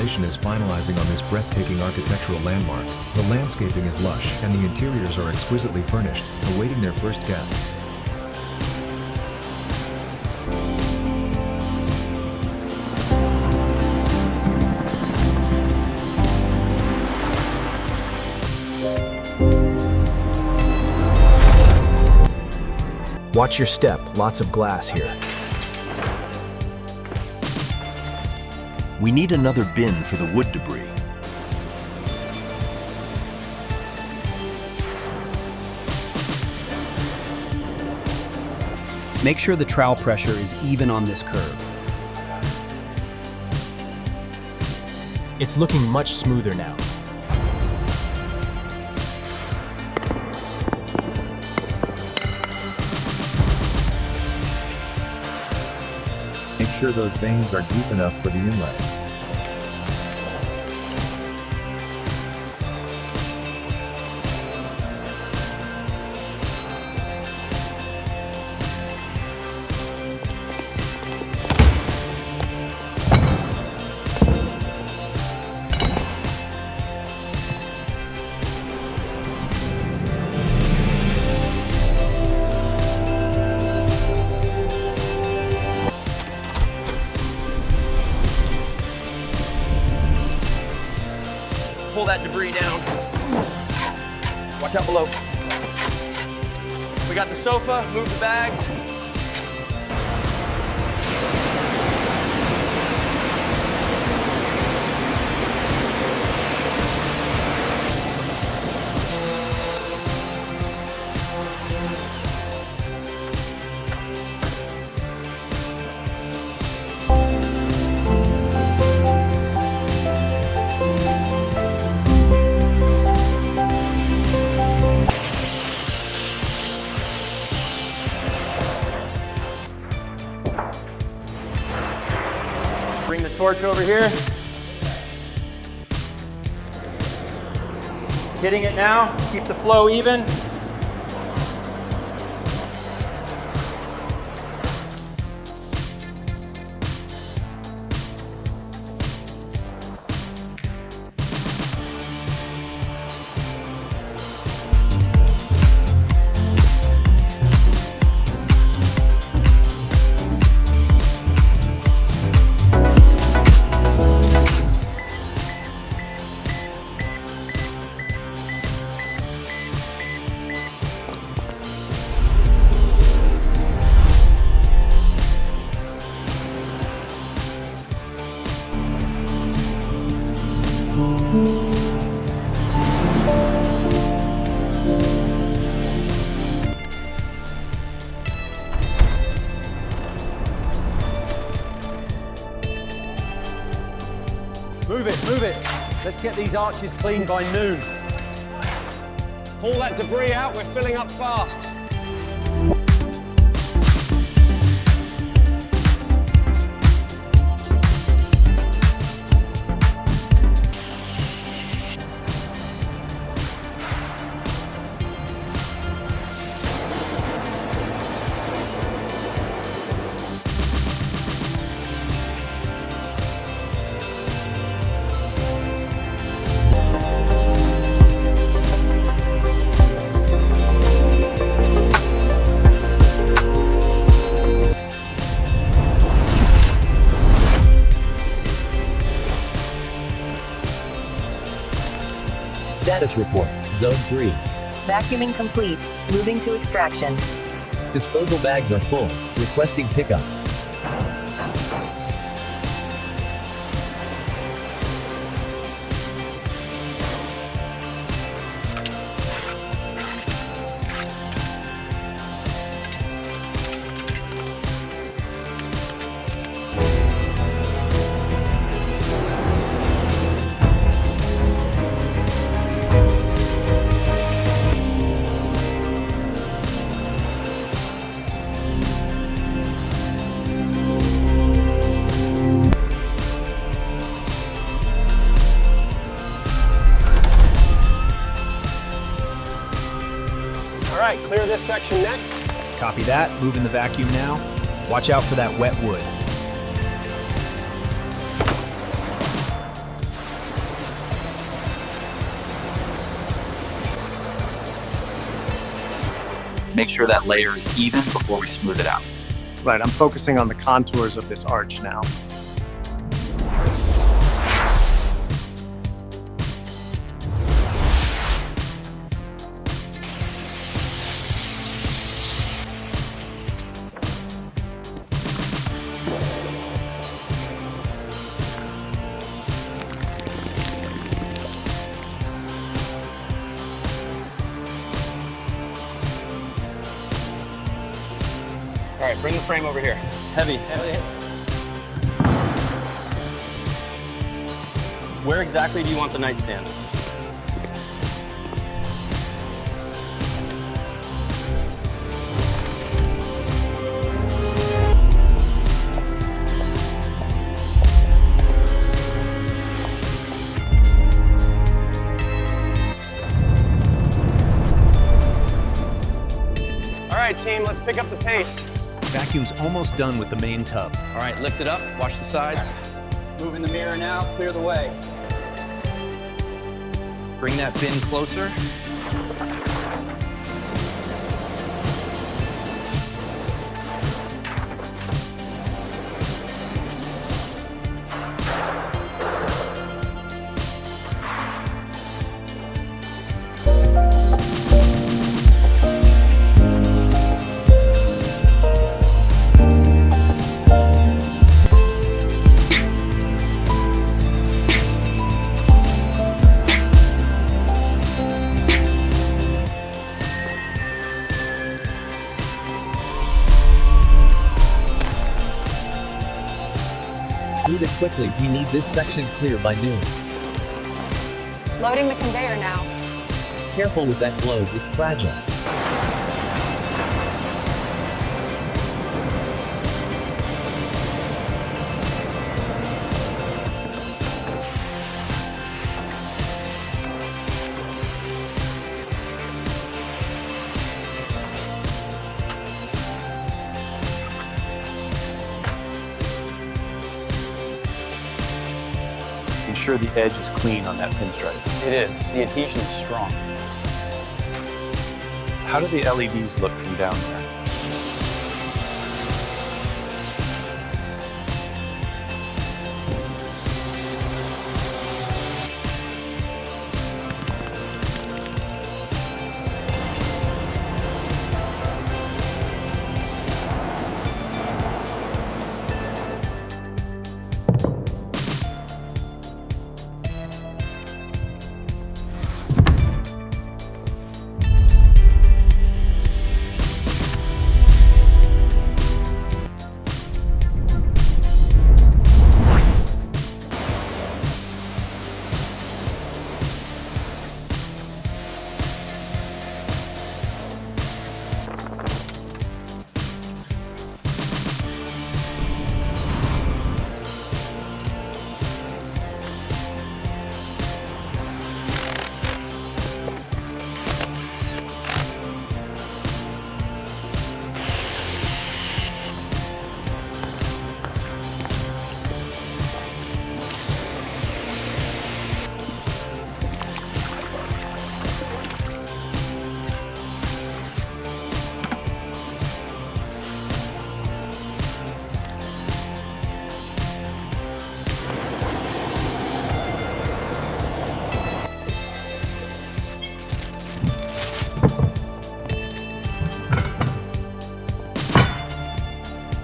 Renovation is finalizing on this breathtaking architectural landmark. The landscaping is lush, and the interiors are exquisitely furnished, awaiting their first guests. Watch your step, lots of glass here. We need another bin for the wood debris. Make sure the trowel pressure is even on this curve. It's looking much smoother now. Make sure those veins are deep enough for the inlet. Pull that debris down. Watch out below. We got the sofa, move the bags. Bring the torch over here. Hitting it now, keep the flow even. Move it. Let's get these arches clean by noon. Pull that debris out, we're filling up fast. Status report, Zone 3. Vacuuming complete. Moving to extraction. Disposal bags are full. Requesting pickup. All right, clear this section next. Copy that, moving the vacuum now. Watch out for that wet wood. Make sure that layer is even before we smooth it out. Right, I'm focusing on the contours of this arch now. All right, bring the frame over here. Heavy. Where exactly do you want the nightstand? All right, team, let's pick up the pace. Vacuum's almost done with the main tub. All right, lift it up, watch the sides. Move in the mirror now, clear the way. Bring that bin closer. Move it quickly, we need this section clear by noon. Loading the conveyor now. Careful with that globe, it's fragile. Ensure the edge is clean on that pinstripe. It is. The adhesion is strong. How do the LEDs look from down there?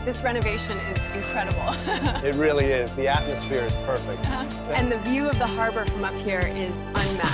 This renovation is incredible. It really is. The atmosphere is perfect. And the view of the harbor from up here is unmatched.